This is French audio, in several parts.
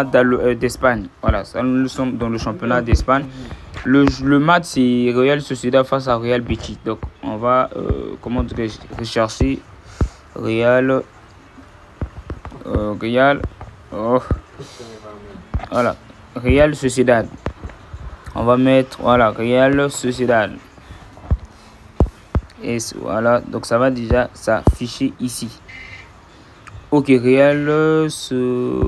d'Espagne. Voilà, ça nous sommes dans le championnat d'Espagne. Le match c'est Real Sociedad face à Real Betis. Donc on va rechercher Real voilà, Real Sociedad. On va mettre voilà Real Sociedad. Et voilà, donc ça va déjà s'afficher ici. Ok, Real Sociedad.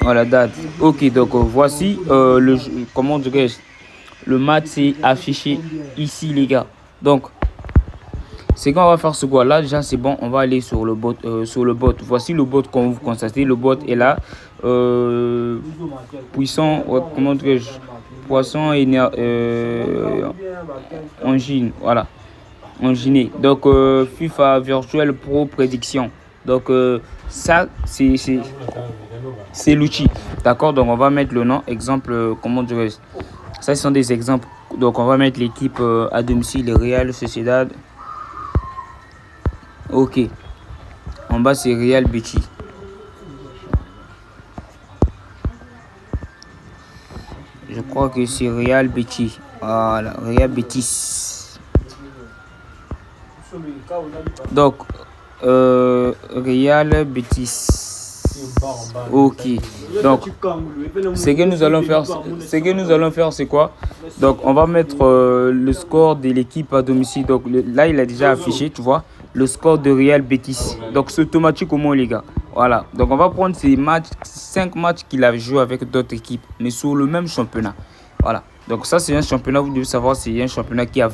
Voilà, date. Ok, donc voici le match est affiché ici, les gars. Donc, c'est quand on va faire ce quoi là, déjà c'est bon, on va aller sur le bot. Voici le bot, comme vous constatez, le bot est là. Puissant, poisson engine, voilà. Enginé. Donc FIFA Virtual Pro Prédiction. Donc ça c'est l'outil. D'accord, donc on va mettre le nom, exemple, ça ce sont des exemples. Donc on va mettre l'équipe à domicile, Real Sociedad. Ok. En bas c'est Real Betis. Je crois que c'est Real Betis. Voilà, Real Betis. Donc Real Betis. Ok. Donc ce que nous allons faire, c'est quoi? Donc on va mettre le score de l'équipe à domicile. Donc là il a déjà affiché, tu vois, le score de Real Betis. Donc c'est automatique au moins, les gars. Voilà. Donc on va prendre ces matchs, 5 matchs qu'il a joué avec d'autres équipes, mais sur le même championnat. Voilà. Donc ça c'est un championnat, vous devez savoir, c'est un championnat qui a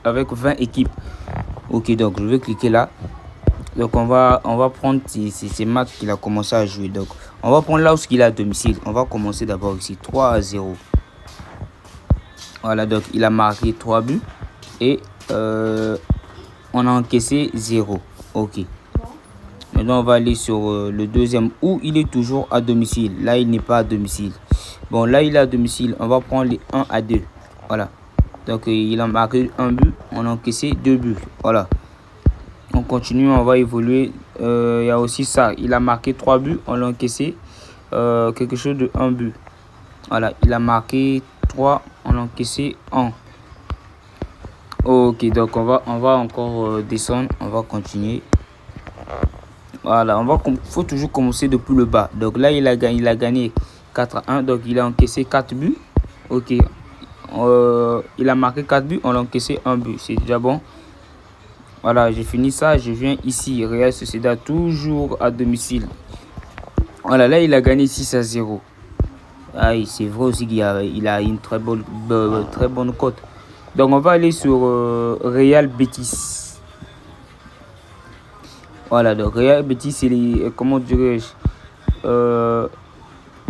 avec 20 équipes. Ok, donc je vais cliquer là. Donc on va prendre ces matchs qu'il a commencé à jouer. Donc on va prendre là où il est à domicile. On va commencer d'abord ici, 3-0. Voilà, donc il a marqué 3 buts et on a encaissé 0. Ok. Maintenant on va aller sur le deuxième où il est toujours à domicile. Là il n'est pas à domicile. Bon, là il est à domicile. On va prendre les 1-2. Voilà. Donc il a marqué 1 but, on a encaissé 2 buts. Voilà. On continue, on va évoluer. Il y a aussi ça. Il a marqué 3 buts, on l'a encaissé quelque chose de 1 but. Voilà, il a marqué 3, on a encaissé 1. Ok, donc on va encore descendre, on va continuer. Voilà, faut toujours commencer depuis le bas. Donc là, il a gagné 4-1, donc il a encaissé 4 buts. Ok, il a marqué 4 buts, on l'a encaissé 1 but. C'est déjà bon. Voilà, j'ai fini ça, je viens ici, Real Sociedad, toujours à domicile. Voilà, là, il a gagné 6-0. Ah, c'est vrai aussi qu'il a une très bonne cote. Donc, on va aller sur Real Betis. Voilà, donc Real Betis, c'est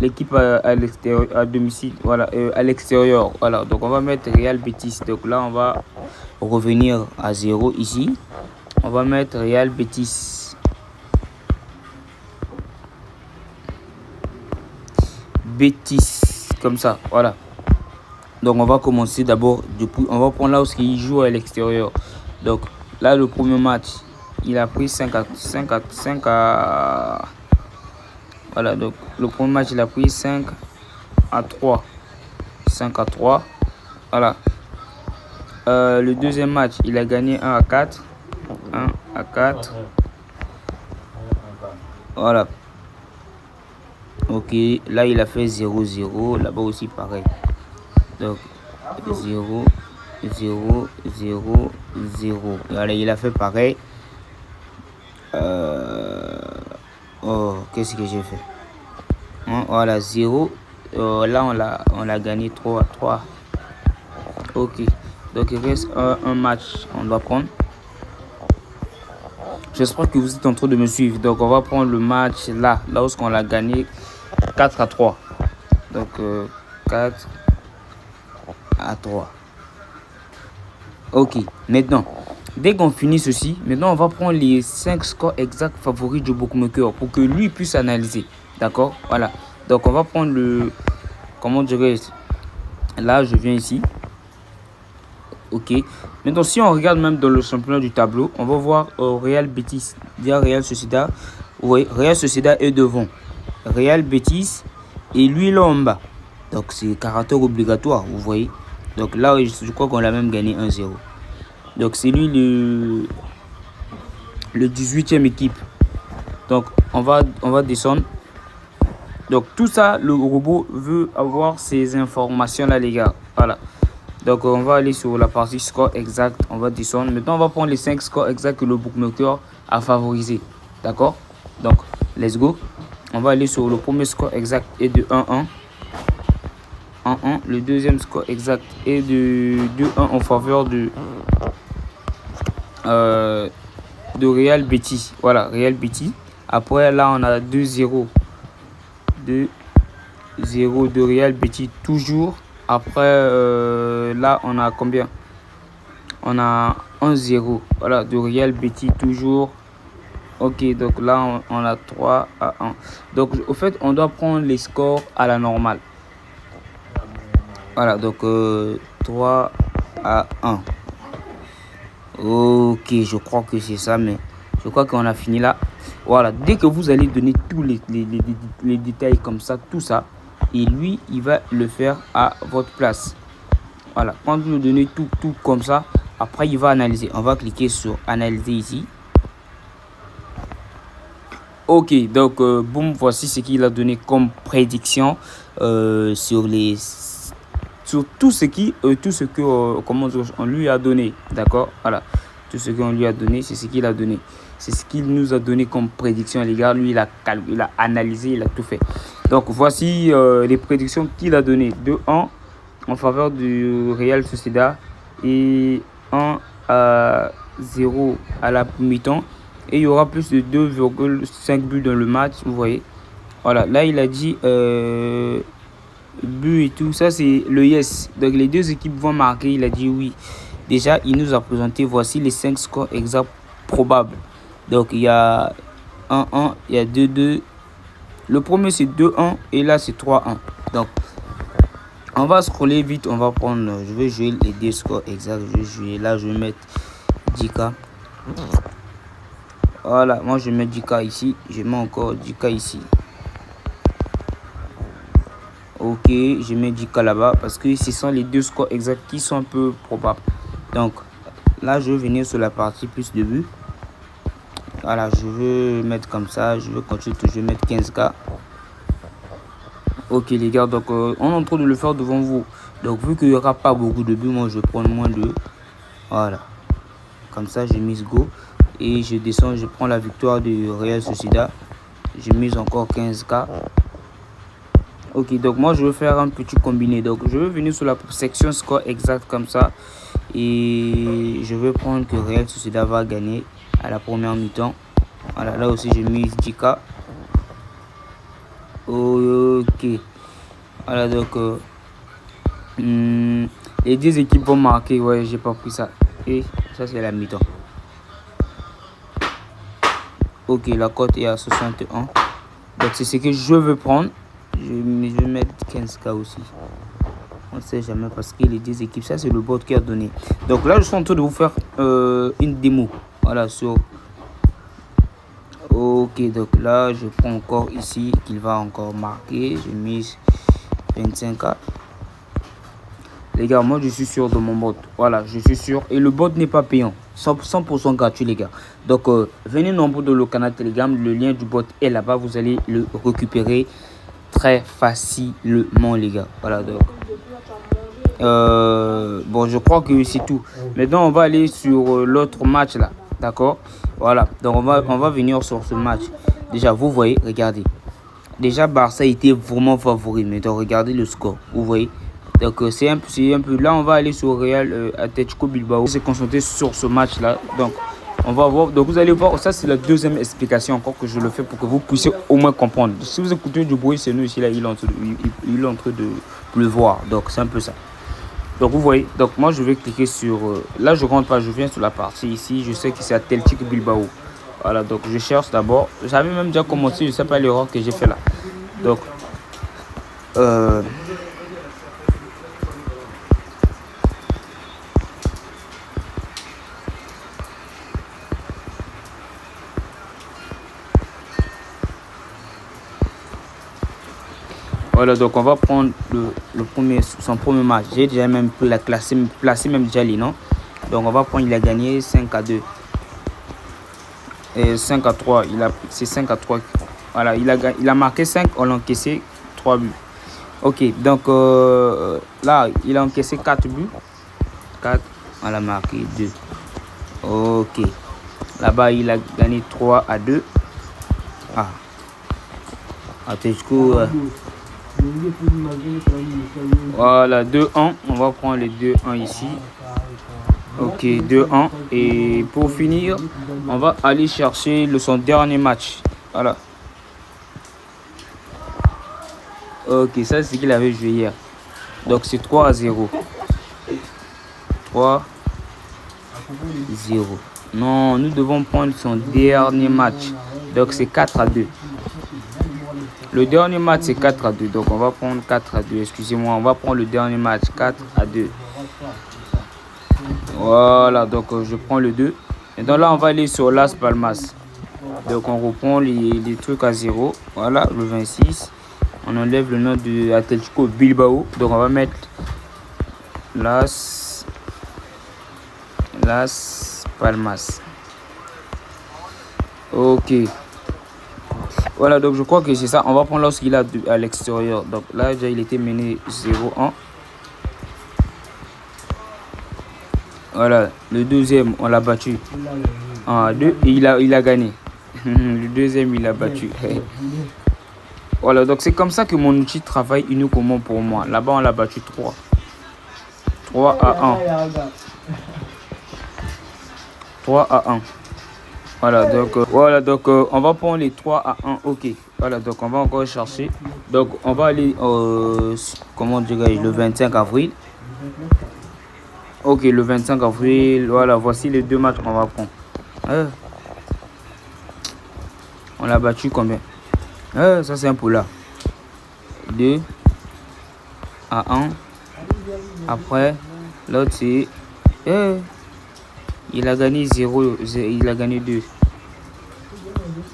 l'équipe à l'extérieur, à domicile, voilà, à l'extérieur. Voilà, donc on va mettre Real Betis. Donc là, on va revenir à 0 ici. On va mettre Real Betis. Betis, comme ça, voilà. Donc on va commencer d'abord depuis, on va prendre là où il joue à l'extérieur. Donc là, le premier match, il a pris 5 à voilà, donc le premier match il a pris 5-3. 5-3. Voilà. Le deuxième match, il a gagné 1-4. 1-4. Voilà. Ok, là il a fait 0-0. Là-bas aussi pareil. Donc 0, 0, 0, 0. Voilà, il a fait pareil. Oh, qu'est-ce que j'ai fait? Voilà, 0. Là, on l'a gagné 3-3. Ok. Donc, il reste un match. On doit prendre. J'espère que vous êtes en train de me suivre. Donc, on va prendre le match là où on l'a gagné 4-3. Donc, 4-3. Ok. Maintenant, dès qu'on finit ceci, maintenant on va prendre les 5 scores exacts favoris du bookmaker pour que lui puisse analyser. D'accord? Voilà. Donc on va prendre le... Comment dirais-je? Là, je viens ici. Ok. Maintenant, si on regarde même dans le championnat du tableau, on va voir Real Betis, via Real Sociedad. Oui, Real Sociedad est devant. Real Betis et lui là en bas. Donc c'est caractère obligatoire, vous voyez. Donc là, je crois qu'on a même gagné 1-0. Donc c'est lui le 18e équipe. Donc on va descendre. Donc tout ça, le robot veut avoir ces informations là, les gars. Voilà. Donc on va aller sur la partie score exact. On va descendre. Maintenant on va prendre les 5 scores exacts que le bookmaker a favorisé. D'accord. Donc let's go. On va aller sur le premier score exact est de 1-1. 1-1. Le deuxième score exact est de 2-1 en faveur de Real Betis. Voilà, Real Betis. Après là on a 2-0. 2-0 de Real Betis toujours. Après là on a combien? On a 1-0. Voilà, de Real Betis toujours. Ok, donc là on a 3-1. Donc au fait on doit prendre les scores à la normale. Voilà, donc 3-1. Ok, je crois que c'est ça, mais je crois qu'on a fini là. Voilà, dès que vous allez donner tous les détails comme ça, tout ça, et lui, il va le faire à votre place. Voilà, quand vous donnez tout comme ça, après il va analyser. On va cliquer sur analyser ici. Ok, donc boum, voici ce qu'il a donné comme prédiction sur tout ce que comment on lui a donné, d'accord. Voilà, tout ce qu'on lui a donné, c'est ce qu'il a donné, c'est ce qu'il nous a donné comme prédiction, les gars. Lui il a analysé, il a tout fait. Donc voici les prédictions qu'il a donné. 2-1 en faveur du Real Sociedad et 1-0 à la mi-temps. Et il y aura plus de 2,5 buts dans le match, vous voyez. Voilà, là il a dit but et tout, ça c'est le yes. Donc les deux équipes vont marquer, il a dit oui. Déjà, il nous a présenté, voici les 5 scores exacts probables. Donc il y a 1-1, il y a 2-2. Le premier c'est 2-1 et là c'est 3-1. Donc on va scroller vite, on va prendre, je vais jouer les deux scores exacts. Je vais jouer, là je vais mettre 10K. Voilà, moi je mets 10K ici, je mets encore 10K ici. Ok, je mets 10K là-bas parce que ce sont les deux scores exacts qui sont un peu probables. Donc là je vais venir sur la partie plus de buts. Voilà, je veux mettre comme ça, je veux continuer, je vais mettre 15K. Ok les gars, donc on est en train de le faire devant vous. Donc vu qu'il n'y aura pas beaucoup de buts, moi je vais prendre moins de. Voilà, comme ça j'ai mis go. Et je descends, je prends la victoire du Real Sociedad. J'ai mis encore 15K. Ok, donc moi je vais faire un petit combiné. Donc je vais venir sur la section score exact comme ça. Et je vais prendre que Real Sociedad va gagner à la première mi-temps. Voilà, là aussi j'ai mis 10K. Ok. Voilà, donc les deux équipes vont marquer. Ouais, j'ai pas pris ça. Et ça c'est la mi-temps. Ok, la cote est à 61. Donc c'est ce que je veux prendre. Je vais mettre 15K aussi. On ne sait jamais parce que les deux équipes, ça c'est le bot qui a donné. Donc là je suis en train de vous faire une démo. Voilà, sur. Ok, donc là je prends encore ici qu'il va encore marquer. J'ai mis 25K. Les gars, moi je suis sûr de mon bot. Voilà, je suis sûr. Et le bot n'est pas payant. 100% gratuit les gars. Donc venez nombreux dans le canal Telegram. Le lien du bot est là-bas. Vous allez le récupérer très facilement les gars. Voilà, donc bon, je crois que c'est tout. Maintenant on va aller sur l'autre match là. D'accord. Voilà, donc on va venir sur ce match. Déjà vous voyez, regardez. Déjà Barça était vraiment favori. Mais donc regardez le score. Vous voyez. Donc c'est un peu là on va aller sur Real Atletico Bilbao. On s'est concentré sur ce match là. Donc on va voir. Donc vous allez voir, ça c'est la deuxième explication encore que je le fais pour que vous puissiez au moins comprendre. Si vous écoutez du bruit, c'est nous ici là, il est en train de pleuvoir. Donc c'est un peu ça. Donc vous voyez, donc moi je vais cliquer sur là je rentre pas, je viens sur la partie ici, je sais que c'est Atletico Bilbao. Voilà, donc je cherche d'abord. J'avais même déjà commencé, je sais pas l'erreur que j'ai fait là. Donc Voilà, donc on va prendre son premier match. J'ai déjà même placé même déjà les noms. Donc on va prendre, il a gagné 5-2. Et 5-3, c'est 5-3. Voilà, il a marqué 5, on l'a encaissé 3 buts. Ok, donc là, il a encaissé 4 buts. 4, on a marqué 2. Ok. Là-bas, il a gagné 3-2. Ah. Atletico. Voilà, 2-1. On va prendre les 2-1 ici. Ok, 2-1. Et pour finir, on va aller chercher son dernier match. Voilà. Ok, ça c'est ce qu'il avait joué hier. Donc c'est 3-0. 3-0. Non, nous devons prendre son dernier match. Donc c'est 4-2. Le dernier match c'est 4-2. Donc on va prendre 4-2. Excusez-moi, on va prendre le dernier match 4-2. Voilà, donc je prends le 2. Et donc là on va aller sur Las Palmas. Donc on reprend les trucs à 0. Voilà, le 26. On enlève le nom de Atletico Bilbao. Donc on va mettre Las Palmas. Ok. Voilà, donc je crois que c'est ça. On va prendre lorsqu'il a à l'extérieur. Donc là, déjà, il était mené 0-1. Voilà, le deuxième, on l'a battu 1-2 et il a gagné. Le deuxième, il a battu. Voilà, donc c'est comme ça que mon outil travaille uniquement pour moi. Là-bas, on l'a battu 3-1. 3-1. Voilà, donc on va prendre les 3-1. Ok. Voilà, donc on va encore chercher. Donc on va aller comment dirais-je, le 25 avril. Ok, le 25 avril. Voilà, voici les deux matchs qu'on va prendre. On l'a battu combien? Ça c'est un peu là. 2-1. Après, l'autre c'est... il a gagné 0, il a gagné 2.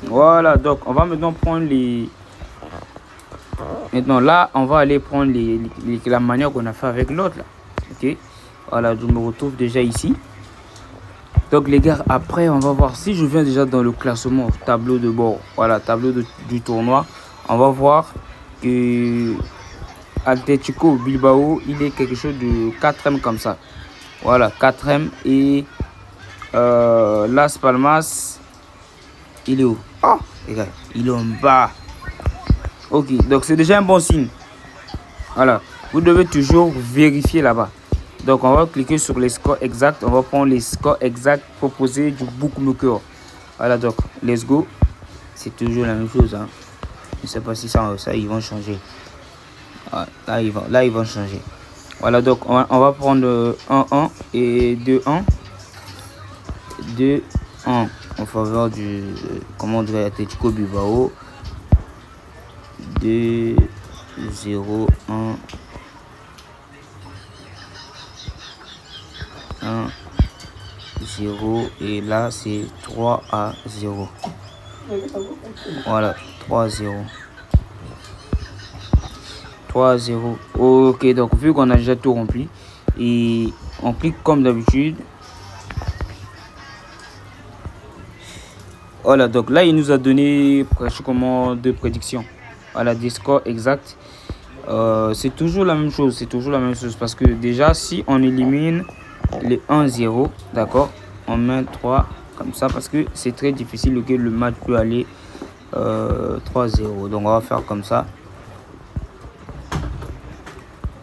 Voilà, donc on va maintenant prendre les... Maintenant là, on va aller prendre la manière qu'on a fait avec l'autre là. Ok. Voilà, je me retrouve déjà ici. Donc les gars, après on va voir si je viens déjà dans le classement, tableau de bord. Voilà, tableau du tournoi. On va voir que Atletico Bilbao, il est quelque chose de 4ème comme ça. Voilà, 4ème. Et Las Palmas, il est où? Oh, les gars, il est en bas. Ok, donc c'est déjà un bon signe. Voilà, vous devez toujours vérifier là-bas. Donc on va cliquer sur les scores exacts. On va prendre les scores exacts proposés du bookmaker. Voilà, donc let's go. C'est toujours la même chose, hein. Je ne sais pas si ça ils vont changer. Ah, là ils vont changer. Voilà, donc on va prendre 1-1 et 2-1. 2-1 en faveur du comment dire, Atletico Bilbao. 2-0-1. 1-0 et là c'est 3-0. Voilà, 3-0. 3-0. Ok, donc vu qu'on a déjà tout rempli et on clique comme d'habitude. Voilà, donc là il nous a donné pratiquement 2 prédictions. Voilà, des scores exacts. C'est toujours la même chose, parce que déjà si on élimine les 1-0, d'accord, on met 3 comme ça parce que c'est très difficile que le match peut aller 3-0. Donc on va faire comme ça.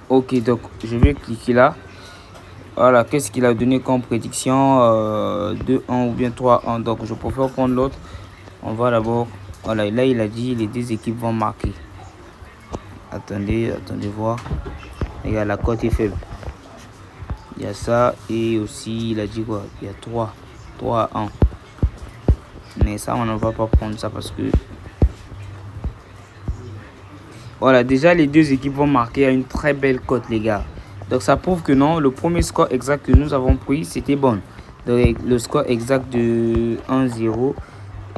Ok, donc je vais cliquer là. Voilà, qu'est-ce qu'il a donné comme prédiction? 2-1 ou bien 3-1. Donc je préfère prendre l'autre. On va d'abord. Voilà, là il a dit les deux équipes vont marquer. Attendez voir. Regarde, la cote est faible. Il y a ça et aussi il a dit quoi? Il y a 3-1. Mais ça on ne va pas prendre ça parce que voilà, déjà les deux équipes vont marquer à une très belle cote, les gars. Donc ça prouve que non, le premier score exact que nous avons pris c'était bon. Donc le score exact de 1-0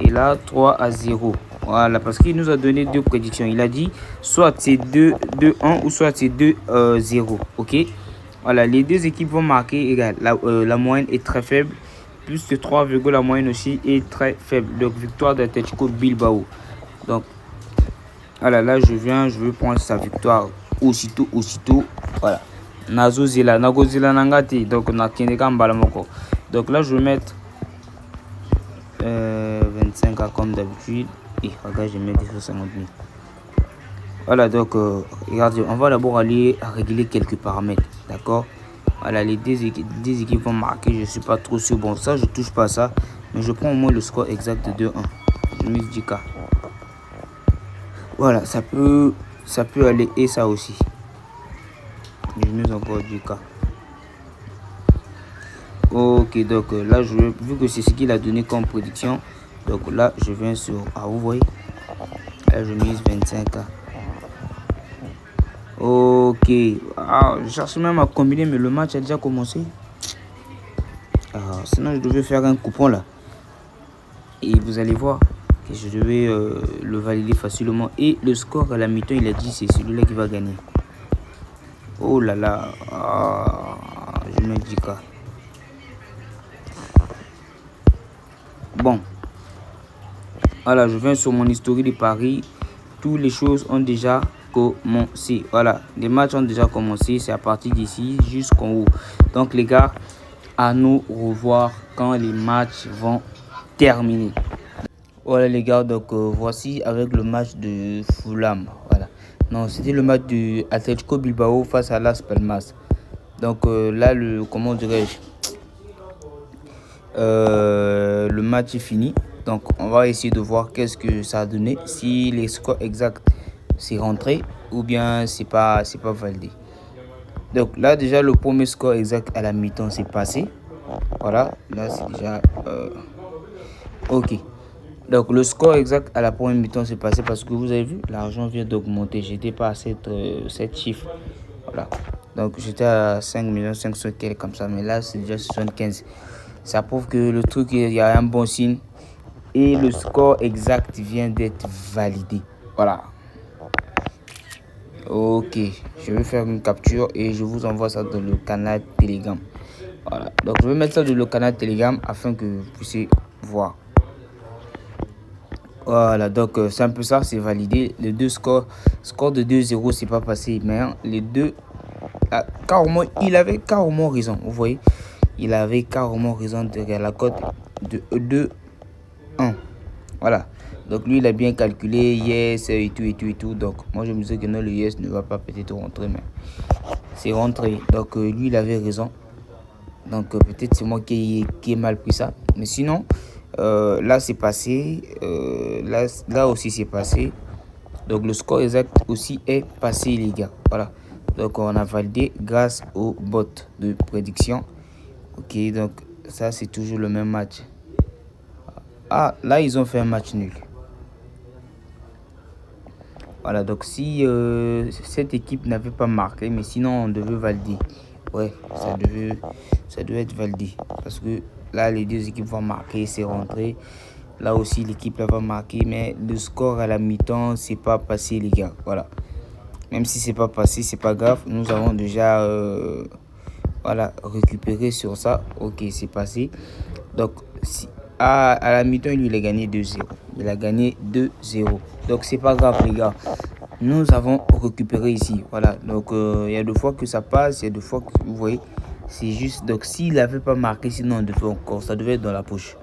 Et là, 3-0. Voilà, parce qu'il nous a donné deux prédictions. Il a dit soit c'est 2-1 ou soit c'est 2-0. Ok. Voilà, les deux équipes vont marquer égal. La moyenne est très faible. Plus de 3, la moyenne aussi est très faible. Donc, victoire d'Atletico Bilbao. Donc, voilà, là, je veux prendre sa victoire aussitôt. Voilà. Nazozela Nangati. Donc, on a Keneka Mbalamoko. Donc, là, je vais mettre 25 comme d'habitude. Et regarde, je vais mettre 250 000. Voilà, donc, regardez, on va d'abord aller régler quelques paramètres. D'accord. Voilà, les deux équipes vont marquer. Je ne suis pas trop sûr. Bon, ça, je touche pas à ça. Mais je prends au moins le score exact de 2-1. Je mise 10K. Voilà, ça peut aller. Et ça aussi. Je mise encore 10K. Ok, donc là, vu que c'est ce qu'il a donné comme prédiction. Donc là, je viens sur... Ah, vous voyez. Là, je mise 25K. Ok. Ah, je cherche même à combiner, mais le match a déjà commencé. Sinon, je devais faire un coupon là. Et vous allez voir que je devais le valider facilement. Et le score à la mi-temps, il a dit c'est celui-là qui va gagner. Oh là là. Je me dis quoi. Bon. Voilà, je viens sur mon historique de paris. Toutes les choses ont déjà commencé. Voilà, les matchs ont déjà commencé. C'est à partir d'ici jusqu'en haut. Donc les gars, à nous revoir quand les matchs vont terminer. Voilà les gars, donc voici avec le match de Fulham. Voilà. Non, c'était le match de Atletico Bilbao face à Las Palmas. Donc là, comment dirais-je, le match est fini. Donc on va essayer de voir qu'est-ce que ça a donné. Si les scores exacts c'est rentré ou bien c'est pas validé. Donc là déjà le premier score exact à la mi-temps c'est passé. Voilà, là c'est déjà ok. Donc le score exact à la première mi-temps c'est passé parce que vous avez vu, l'argent vient d'augmenter. J'étais pas à cette chiffre. Voilà. Donc j'étais à 5 500 000 comme ça, mais là c'est déjà 75. Ça prouve que le truc, il y a un bon signe. Et le score exact vient d'être validé. Voilà. Ok. Je vais faire une capture et je vous envoie ça dans le canal Telegram. Voilà. Donc je vais mettre ça dans le canal Telegram afin que vous puissiez voir. Voilà, donc c'est un peu ça, c'est validé. Les deux scores, score de 2-0, c'est pas passé. Mais les deux, carrément, il avait carrément raison. Vous voyez, il avait carrément raison de la cote de 2-1. Voilà, donc lui, il a bien calculé, yes, et tout. Donc moi, je me disais que non, le yes ne va pas peut-être rentrer, mais c'est rentré. Donc lui, il avait raison. Donc peut-être c'est moi qui ai mal pris ça. Mais sinon... là c'est passé, là aussi c'est passé, donc le score exact aussi est passé les gars. Voilà, donc on a validé grâce au bot de prédiction. Ok, donc ça c'est toujours le même match. Ah, là ils ont fait un match nul. Voilà, donc si cette équipe n'avait pas marqué, mais sinon on devait valider. Ouais, ça devait être validé parce que là les deux équipes vont marquer, c'est rentré. Là aussi l'équipe là va marquer, mais le score à la mi-temps c'est pas passé les gars. Voilà, même si c'est pas passé, c'est pas grave, nous avons déjà voilà, récupéré sur ça. Ok, c'est passé. Donc si à la mi-temps lui il a gagné 2-0, il a gagné 2-0, donc c'est pas grave les gars, nous avons récupéré ici. Voilà, donc il y a deux fois que ça passe, il y a deux fois que vous voyez, c'est juste. Donc s'il n'avait pas marqué, sinon on devait encore, ça devait être dans la poche.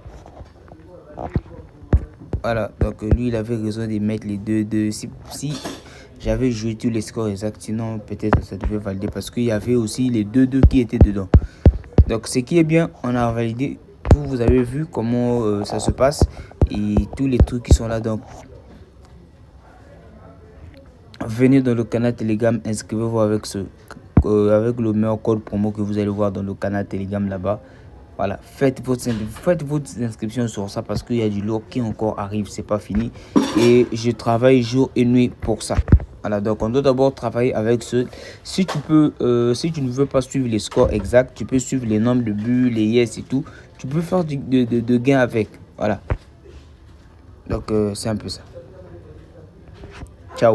Voilà, donc lui il avait raison de mettre les 2-2. Si j'avais joué tous les scores exacts, sinon peut-être ça devait valider parce qu'il y avait aussi les 2-2 qui étaient dedans. Donc ce qui est bien, on a validé. Vous avez vu comment ça se passe et tous les trucs qui sont là. Donc venez dans le canal Telegram, inscrivez-vous avec le meilleur code promo que vous allez voir dans le canal Telegram là-bas. Voilà, faites votre inscription sur ça parce qu'il y a du lourd qui encore arrive, c'est pas fini et je travaille jour et nuit pour ça. Voilà, donc on doit d'abord travailler avec ce. Si tu ne veux pas suivre les scores exacts, tu peux suivre les nombres de buts, les yes et tout. Tu peux faire de gains avec. Voilà. Donc, c'est un peu ça. Ciao.